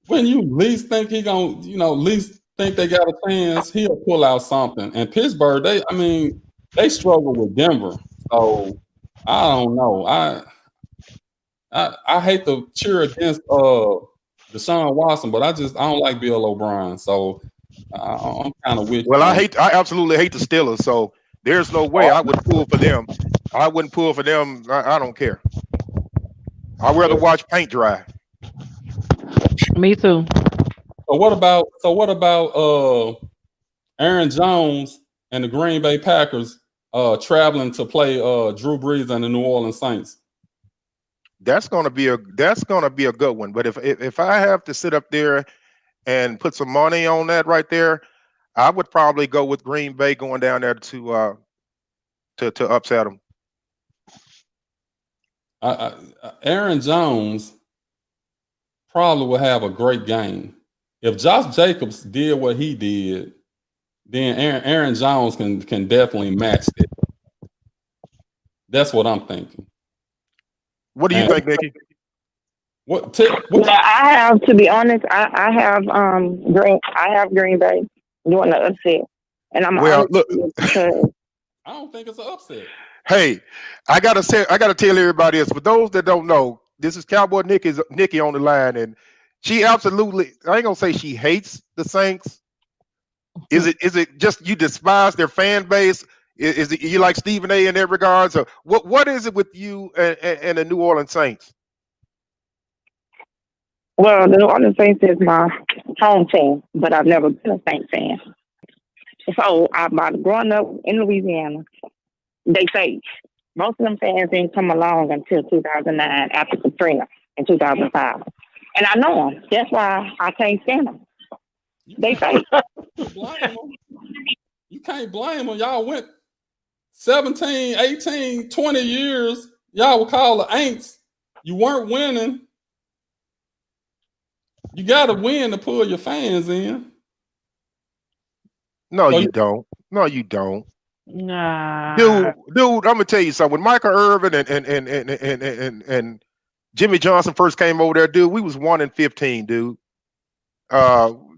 when you least think he gonna, least think they got a chance, he'll pull out something. And Pittsburgh, they struggle with Denver. So I don't know. I hate to cheer against Deshaun Watson, but I don't like Bill O'Brien. So I'm kind of with Well, you. I absolutely hate the Steelers. So there's no way I would pull for them. I wouldn't pull for them. I don't care. I'd rather watch paint dry. Me too. So what about Aaron Jones and the Green Bay Packers traveling to play Drew Brees and the New Orleans Saints? That's gonna be a good one. But if I have to sit up there and put some money on that right there, I would probably go with Green Bay going down there to upset them. Aaron Jones probably will have a great game. If Josh Jacobs did what he did, then Aaron Jones can definitely match it. That's what I'm thinking. What do you think, Nikki? Yeah, I have to be honest. I have Green Bay doing the upset, and I'm look. Because I don't think it's an upset. Hey, I gotta tell everybody this. For those that don't know, this is Cowboy Nikki on the line, and she absolutely, I ain't gonna say she hates the Saints. Is it just you despise their fan base? Is it you like Stephen A. in that regards? Or what is it with you and the New Orleans Saints? well, the New Orleans Saints is my home team, but I've never been a Saints fan. So growing up in Louisiana, they say most of them fans didn't come along until 2009 after Katrina in 2005. And I know them. That's why I can't stand them. They say. You can't blame them. Y'all went 17, 18, 20 years. Y'all were called the Aints. You weren't winning. You got to win to pull your fans in. No, you don't. No, you don't. Nah. Dude, I'm gonna tell you something. When Michael Irvin and Jimmy Johnson first came over there, dude, we was 1-15, dude. Y'all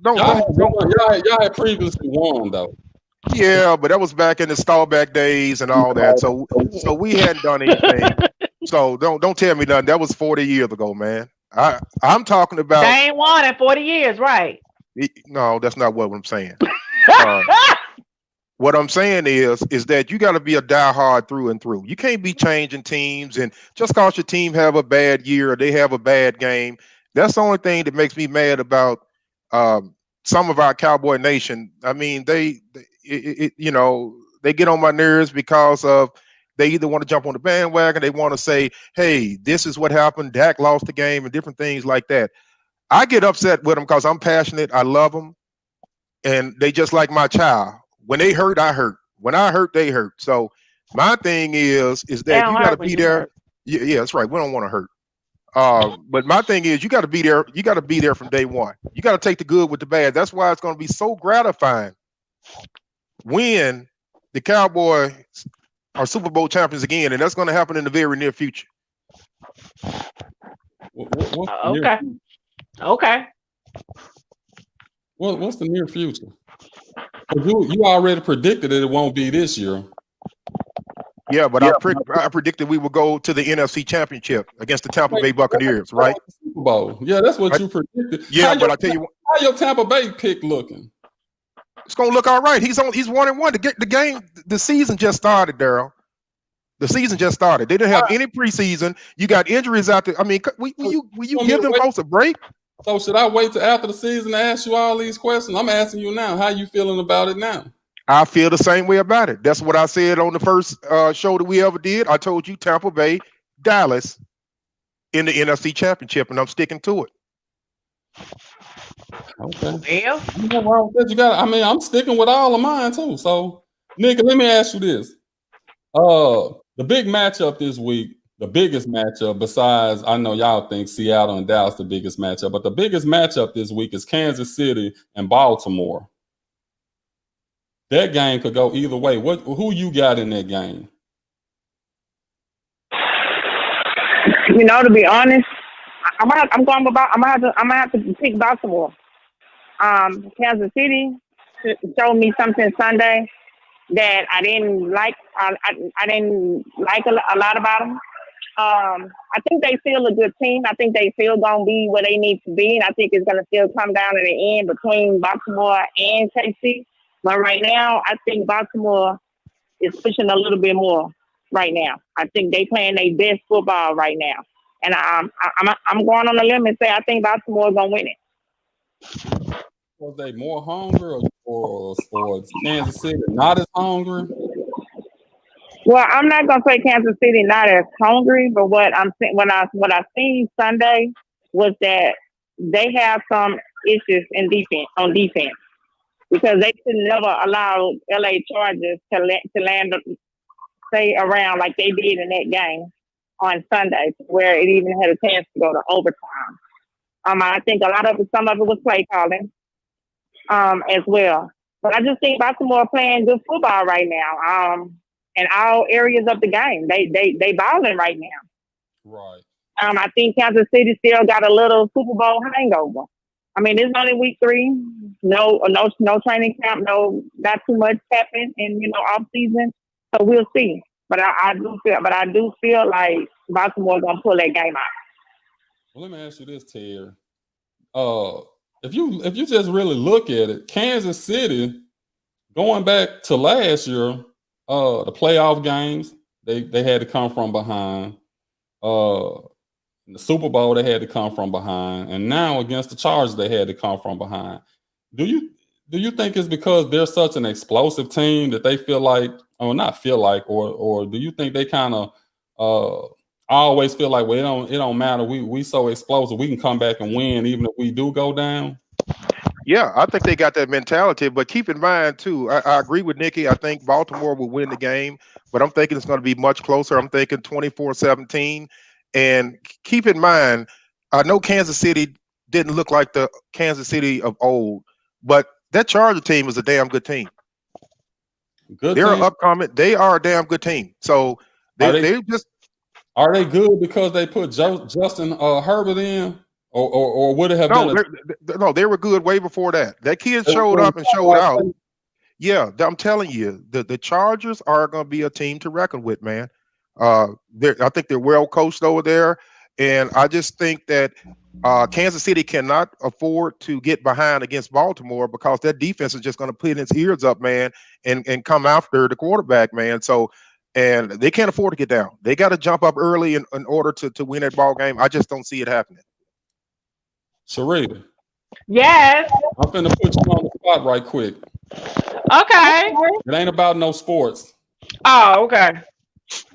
had previously won though. Yeah, but that was back in the Staubach days and all that. So we hadn't done anything. So don't tell me nothing. That was 40 years ago, man. I'm talking about. They ain't won in 40 years, right? No, that's not what I'm saying. What I'm saying is that you got to be a diehard through and through. You can't be changing teams, and just cause your team have a bad year or they have a bad game. That's the only thing that makes me mad about some of our Cowboy Nation. I mean, they get on my nerves because of they either want to jump on the bandwagon, they want to say, "Hey, this is what happened. Dak lost the game," and different things like that. I get upset with them because I'm passionate. I love them, and they just like my child. When they hurt, I hurt. When I hurt, they hurt. So my thing is that you got to be there. Yeah, that's right. We don't want to hurt. But my thing is you got to be there. You got to be there from day one. You got to take the good with the bad. That's why it's going to be so gratifying when the Cowboys are Super Bowl champions again, and that's going to happen in the very near future. Okay. What's the near future? You already predicted that it won't be this year. Yeah, but I predicted we would go to the NFC Championship against the Tampa Bay Buccaneers, right? Super Bowl. Yeah, that's what you predicted. Yeah, but I tell you what, how your Tampa Bay pick looking? It's gonna look all right. He's 1-1 to get the game. The season just started, Daryl. The season just started. They didn't have any preseason. You got injuries out there. I mean, will you give them folks a break? So should I wait till after the season to ask you all these questions? I'm asking you now. How you feeling about it now? I feel the same way about it. That's what I said on the first show that we ever did. I told you Tampa Bay, Dallas in the NFC Championship, and I'm sticking to it. Okay. Well, Nothing wrong with that. You got. I mean, I'm sticking with all of mine too. So, Nick, let me ask you this: the big matchup this week, the biggest matchup besides, I know y'all think Seattle and Dallas the biggest matchup, but the biggest matchup this week is Kansas City and Baltimore. That game could go either way. Who you got in that game? You know, to be honest, I'm gonna have to pick Baltimore. Kansas City showed me something Sunday that I didn't like. I didn't like a lot about them. I think they still a good team. I think they still gonna be where they need to be, and I think it's gonna still come down in the end between Baltimore and KC. But right now, I think Baltimore is pushing a little bit more right now. I think they playing their best football right now, and I'm going on a limb and say I think Baltimore is gonna win it. Was they more hungry or Kansas City not as hungry? Well, I'm not gonna say Kansas City not as hungry, but what I seen Sunday was that they have some issues in defense because they should never allow LA Chargers to stay around like they did in that game on Sunday, where it even had a chance to go to overtime. I think some of it was play calling, as well. But I just think Baltimore playing good football right now. In all areas of the game, they balling right now. Right. I think Kansas City still got a little Super Bowl hangover. I mean, it's only week 3. No training camp. Not too much happened in off season. So we'll see. But I do feel like Baltimore gonna pull that game out. Well, let me ask you this, Terry. If you just really look at it, Kansas City, going back to last year, the playoff games, they had to come from behind. In the Super Bowl, they had to come from behind, and now against the Chargers, they had to come from behind. Do you think it's because they're such an explosive team that they feel like, or not feel like, or do you think they kind of always feel like, well, it don't matter, we so explosive, we can come back and win even if we do go down? Yeah, I think they got that mentality, but keep in mind too, I agree with Nikki. I think Baltimore will win the game, but I'm thinking it's going to be much closer. I'm thinking 24-17. And keep in mind, I know Kansas City didn't look like the Kansas City of old, but that Charger team is a damn good team. They're upcoming. They are a damn good team. So are they good because they put Justin Herbert in? Or would it have been? No, they were good way before that. That kid showed up and showed out. Yeah, I'm telling you, the Chargers are going to be a team to reckon with, man. I think they're well coached over there, and I just think that Kansas City cannot afford to get behind against Baltimore because that defense is just going to put its ears up, man, and come after the quarterback, man. So, and they can't afford to get down. They got to jump up early in order to win that ball game. I just don't see it happening. Sharita. Yes. I'm finna put you on the spot right quick. Okay. It ain't about no sports. Oh, okay.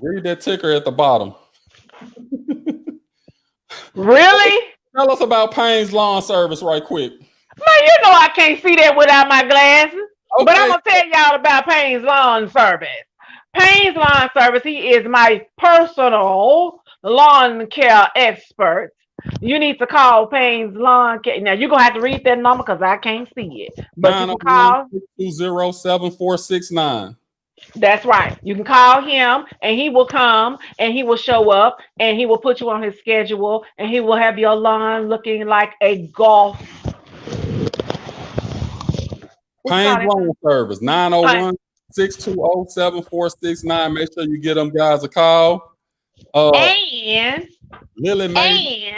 Read that ticker at the bottom. Really? Tell us about Payne's Lawn Service right quick. Man, you know I can't see that without my glasses. Okay. But I'm going to tell y'all about Payne's Lawn Service. Payne's Lawn Service, he is my personal lawn care expert. You need to call Payne's Lawn Care. Now, you're going to have to read that number because I can't see it. But you can call 207-469. That's right. You can call him and he will come and he will show up and he will put you on his schedule and he will have your lawn looking like a golf. Payne's Lawn Service, 901-620-7469. Make sure you get them guys a call. And Lily May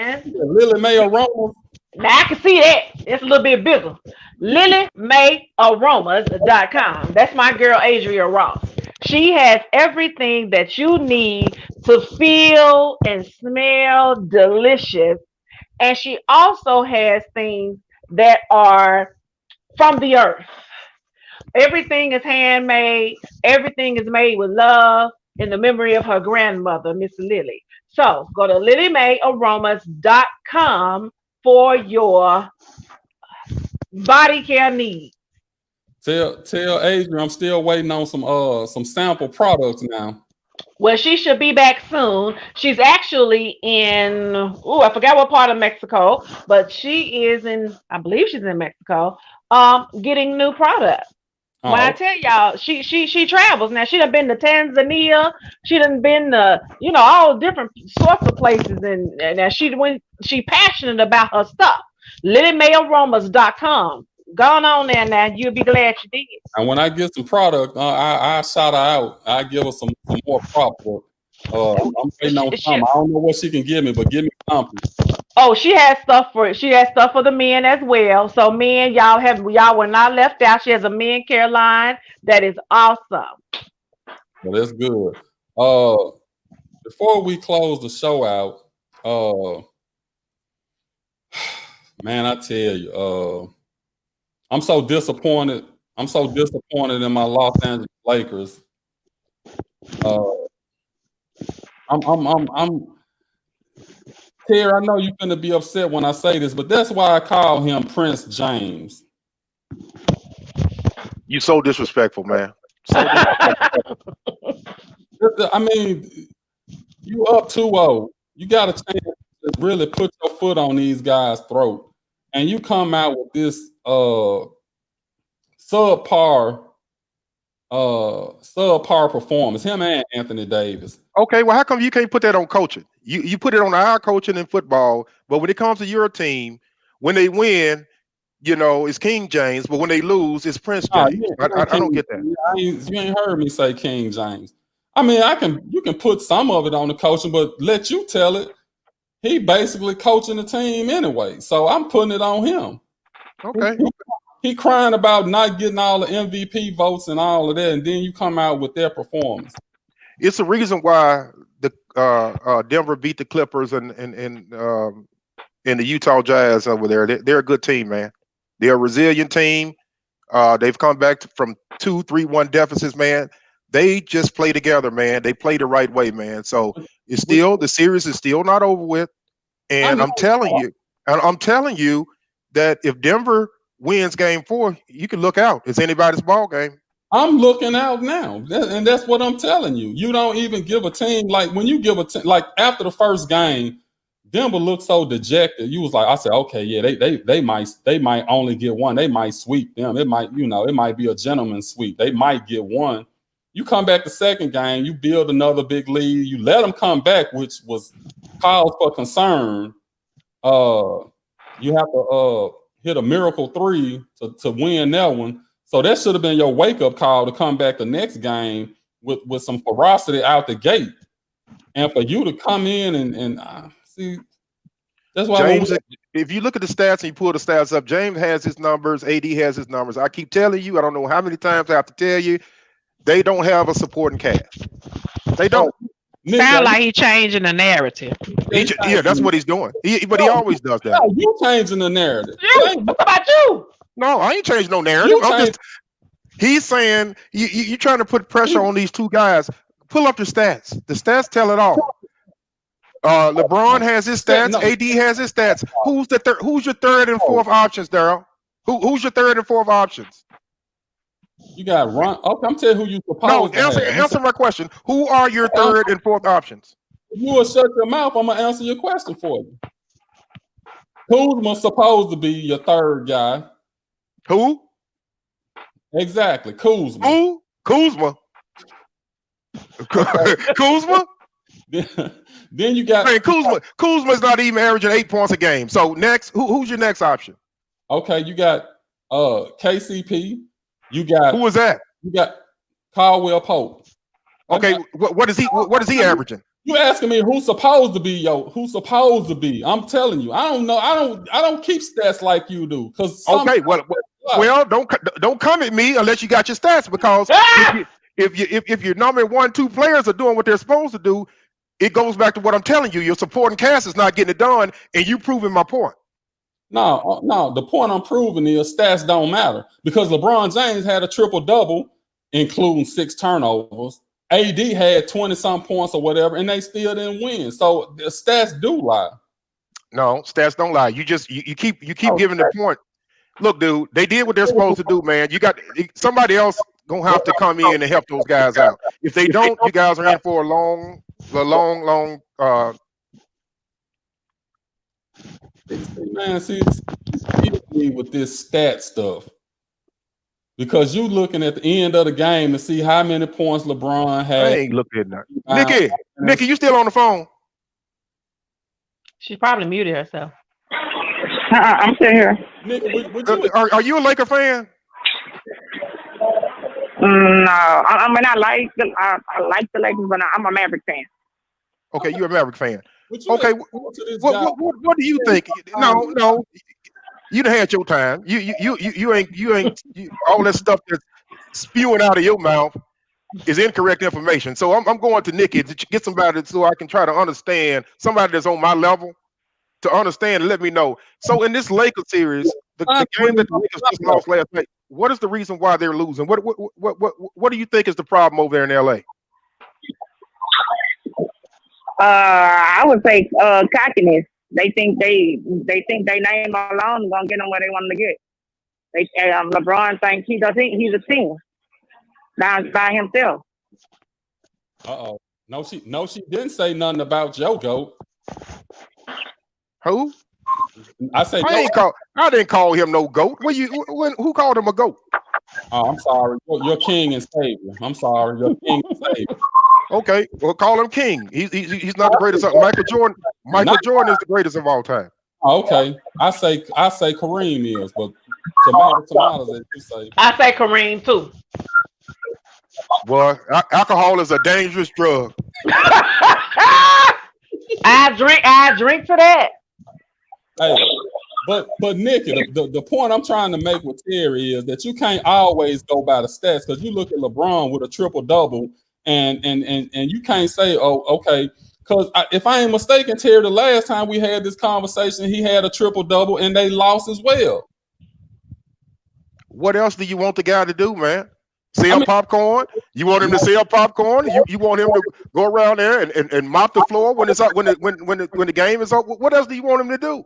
Aromas. Now I can see that. It's a little bit bigger. LilyMayAromas.com. That's my girl Adria Ross. She has everything that you need to feel and smell delicious and she also has things that are from the earth. Everything is handmade. Everything is made with love in the memory of her grandmother, Miss Lily. So go to lilymayaromas.com for your body care needs. Tell Adrian I'm still waiting on some sample products now. Well, she should be back soon. She's actually in, I forgot what part of Mexico, but she is in, I believe she's in Mexico, getting new products. When I Oh, tell y'all, she travels now. She done been to Tanzania. She done been to all different sorts of places, and she passionate about her stuff. LilyMayAromas.com. Going on there now. You'll be glad you did. and when I get some product, I shout her out. I give her some more prop work. I'm waiting on She, something. I don't know what she can give me, but give me something. oh, she has stuff for the men as well. So men, y'all were not left out. She has a men care line that is awesome. Well, that's good. Before we close the show out, man, I tell you, I'm so disappointed. I'm so disappointed in my Los Angeles Lakers. I'm Terry, I know you're gonna be upset when I say this, but that's why I call him Prince James. You so disrespectful, man. So disrespectful. I mean, you up 2-0. You got a chance to really put your foot on these guys' throat, and you come out with this subpar performance. Him and Anthony Davis. Okay, well, how come you can't put that on coaching? You put it on our coaching in football, but when it comes to your team, when they win, it's King James, but when they lose, it's Prince James. I don't get that. You ain't heard me say King James. I mean, you can put some of it on the coaching, but let you tell it. He basically coaching the team anyway, so I'm putting it on him. Okay. He crying about not getting all the MVP votes and all of that, and then you come out with their performance. It's the reason why the Denver beat the Clippers and the Utah Jazz over there. They're a good team, man. They're a resilient team. They've come back from 2-3-1 deficits, man. They just play together, man. They play the right way, man. So the series is still not over with. And I'm telling you that if Denver wins game 4, you can look out. It's anybody's ball game. I'm looking out now, and that's what I'm telling you. You don't even give a team like when you give a team like after the first game, Denver looked so dejected. You was like, I said, okay, yeah, they might only get one. They might sweep them. It might be a gentleman's sweep. They might get one. You come back the second game, you build another big lead. You let them come back, which was cause for concern. You have to hit a miracle 3 to win that one. So that should have been your wake-up call to come back the next game with some ferocity out the gate. And for you to come in and see, that's why James, if you look at the stats and you pull the stats up, James has his numbers, AD has his numbers. I keep telling you, I don't know how many times I have to tell you, they don't have a supporting cast. They don't. Sound like he's changing the narrative. Yeah, that's what he's doing. But he always does that. No, you changing the narrative. What about you? No, I ain't changing no narrative. He's saying you trying to put pressure on these two guys. Pull up the stats. The stats tell it all. LeBron has his stats. AD has his stats. Who's your third and fourth options, Daryl? Who's your third and fourth options? You got Ron. Okay, I'm telling you who you supposed to have. Answer my question. Who are your third and fourth options? If you will shut your mouth, I'm gonna answer your question for you. Kuzma supposed to be your third guy. Who? Exactly, Kuzma. Who? Kuzma. Kuzma? Then you got Kuzma's not even averaging 8 points a game. So next, who's your next option? Okay, you got KCP. You got who is that? You got Caldwell Pope. Okay, what is he averaging? You asking me who's supposed to be who's supposed to be? I'm telling you, I don't know. I don't keep stats like you do. Okay, well, don't come at me unless you got your stats, because if your number 1, 2 players are doing what they're supposed to do, it goes back to what I'm telling you. Your supporting cast is not getting it done, and you proving my point. No. The point I'm proving is stats don't matter because LeBron James had a triple double, including 6 turnovers. AD had 20-some points or whatever, and they still didn't win. So the stats do lie. No, stats don't lie. You keep giving the point. Look, dude, they did what they're supposed to do, man. You got somebody else gonna have to come in and help those guys out. If they don't, you guys are in for a long. Man, see me with this stat stuff because you looking at the end of the game to see how many points LeBron had. I ain't looking at that. Nikki, you still on the phone? She probably muted herself. I'm still here. Nikki, Are you a Laker fan? No, I mean I like the Lakers, but I'm a Maverick fan. Okay, you're a Maverick fan. Okay, what do you think? No, you done had your time. You ain't all that stuff that's spewing out of your mouth is incorrect information. So I'm going to Nikki to get somebody so I can try to understand, somebody that's on my level to understand and let me know. So in this Lakers series, the game that the Lakers just lost last night, what is the reason why they're losing? What do you think is the problem over there in LA? I would say cockiness. They think they name alone gonna get them where they want them to get. LeBron thinks he's a team by himself. No, she didn't say nothing about Joe Goat. Who? I didn't call him no goat. Who called him a goat? Oh, I'm sorry. You're king and savior. I'm sorry. You're king and savior. Okay, well, call him king. He's not the greatest. Michael Jordan is the greatest of all time. Okay, I say Kareem is, but tomatoes as you say. I say Kareem too. Well, alcohol is a dangerous drug. I drink to that. Hey, but Nikki, the point I'm trying to make with Terry is that you can't always go by the stats because you look at LeBron with a triple double, and you can't say, oh, okay, because if I ain't mistaken, Terry, the last time we had this conversation, he had a triple double and they lost as well. What else do you want the guy to do, man? Sell popcorn? You want him to sell popcorn? You want him to go around there and mop the floor when it's up when the game is up? What else do you want him to do?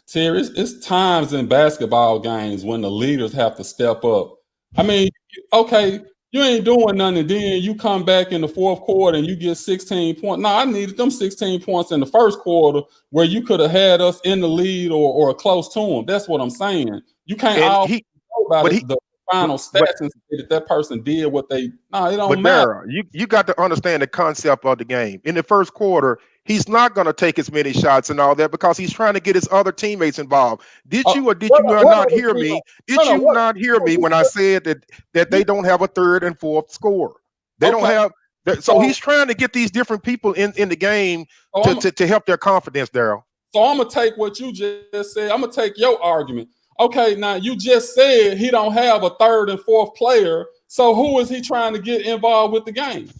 Terry, it's times in basketball games when the leaders have to step up. I mean, okay, you ain't doing nothing, and then you come back in the fourth quarter and you get 16 points. No, I needed them 16 points in the first quarter where you could have had us in the lead or close to them. That's what I'm saying. You can't always go about the final stats and say that person did what they. No, it don't matter. Dara, you got to understand the concept of the game. In the first quarter, he's not going to take as many shots and all that because he's trying to get his other teammates involved. Did you not hear me? Did you not hear me when I said that they don't have a third and fourth scorer? They don't have. So he's trying to get these different people in the game to help their confidence, Daryl. So I'm gonna take what you just said. I'm gonna take your argument. Okay, now you just said he don't have a third and fourth player. So who is he trying to get involved with the game?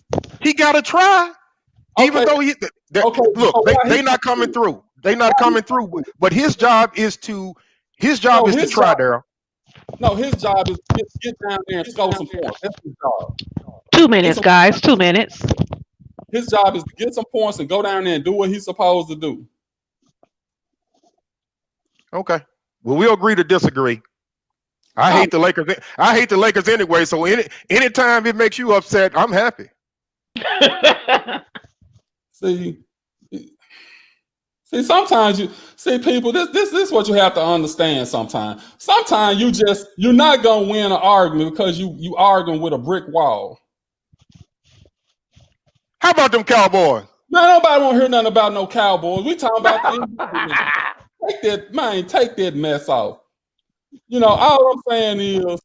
He got to try. Okay. Even though they not coming through. They not coming through. But his job is to try, Daryl. No, his job is to get down there and score some points. That's his job. 2 minutes, guys. 2 minutes. His job is to get some points and go down there and do what he's supposed to do. Okay. Well, we'll agree to disagree. I hate the Lakers. I hate the Lakers anyway. So anytime it makes you upset, I'm happy. See, sometimes people, this is what you have to understand sometimes. Sometimes you're not gonna win an argument because you arguing with a brick wall. How about them Cowboys? Man, nobody want to hear nothing about no Cowboys. We talking about take that mess off. All I'm saying is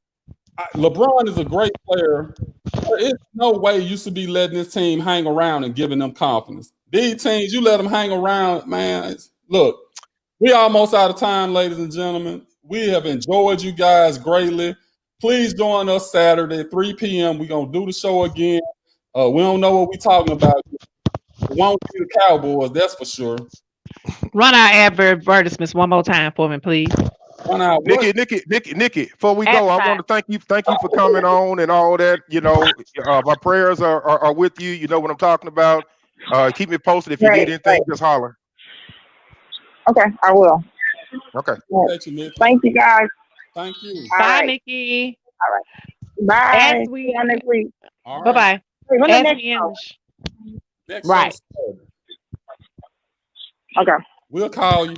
LeBron is a great player. There's no way you should be letting this team hang around and giving them confidence. These teams, you let them hang around, man. Look, we almost out of time, ladies and gentlemen. We have enjoyed you guys greatly. Please join us Saturday, 3 p.m. We're going to do the show again. We don't know what we talking about. It won't be the Cowboys, that's for sure. Run our advertisements one more time for me, please. Run out. What? Nikki, before we go, I want to thank you for coming on and all that. You know, my prayers are with you. You know what I'm talking about. Keep me posted if you need anything, just holler. Okay, I will. Okay. Thank you, Nikki. Thank you, guys. Thank you. All Bye, right. Nikki. Bye. As we- See you next week. All Bye right. bye. Wait, when the As next we show? end. Next Right. episode, Okay. we'll call you.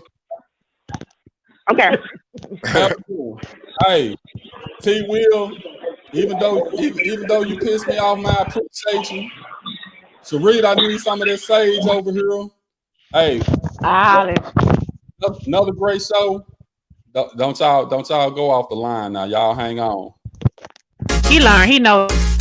Okay. Have a good one. Hey, T Will, even though you pissed me off, man, I appreciate you. Sharita, I need some of this sage over here. Hey, another great show. Don't y'all go off the line now. Y'all hang on. He learned. He knows.